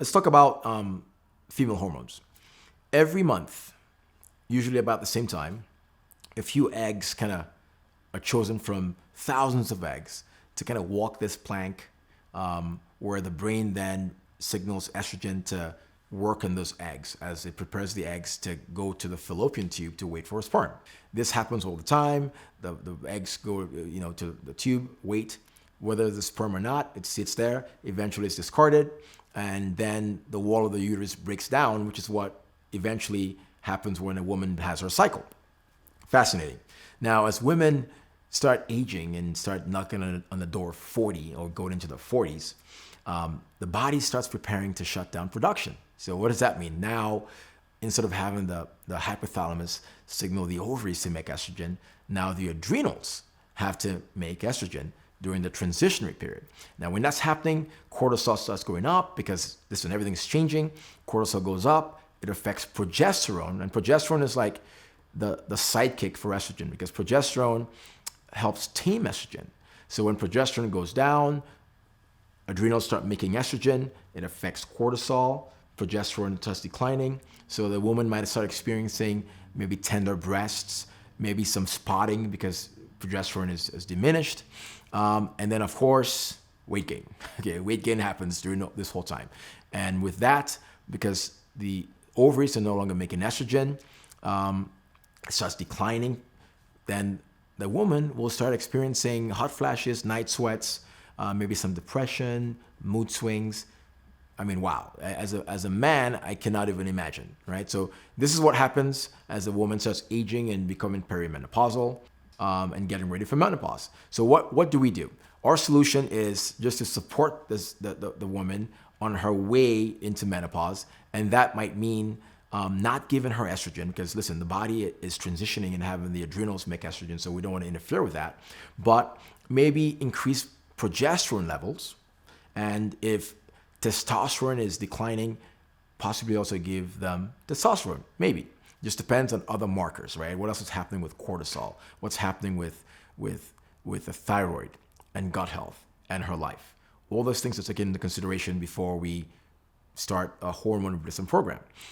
Let's talk about female hormones. Every month, usually about the same time, a few eggs kind of are chosen from thousands of eggs to kind of walk this plank where the brain then signals estrogen to work on those eggs as it prepares the eggs to go to the fallopian tube to wait for a sperm. This happens all the time. The eggs go, to the tube, wait. Whether there's sperm or not, it sits there. Eventually, it's discarded, and then the wall of the uterus breaks down, which is what eventually happens when a woman has her cycle. Fascinating. Now, as women start aging and start knocking on the door of 40 or going into the 40s, the body starts preparing to shut down production. So what does that mean? Now, instead of having the hypothalamus signal the ovaries to make estrogen, now the adrenals have to make estrogen during the transitionary period. Now, when that's happening, cortisol starts going up because, listen, everything's changing. Cortisol goes up. It affects progesterone. And progesterone is like the sidekick for estrogen because progesterone helps tame estrogen. So when progesterone goes down, adrenals start making estrogen. It affects cortisol. Progesterone starts declining. So the woman might start experiencing maybe tender breasts, maybe some spotting because progesterone is diminished. And then, of course, weight gain. Okay, weight gain happens during this whole time. And with that, because the ovaries are no longer making estrogen, it starts declining, then the woman will start experiencing hot flashes, night sweats, maybe some depression, mood swings. I mean, wow. As a man, I cannot even imagine, right? So this is what happens as a woman starts aging and becoming perimenopausal and getting ready for menopause. So what do we do? Our solution is just to support the woman on her way into menopause, and that might mean not giving her estrogen because, listen, the body is transitioning and having the adrenals make estrogen, so we don't want to interfere with that. But maybe increase progesterone levels, and if testosterone is declining, possibly also give them testosterone, maybe. Just depends on other markers, right? What else is happening with cortisol? What's happening with the thyroid and gut health and her life? All those things are taken into consideration before we start a hormone replacement program.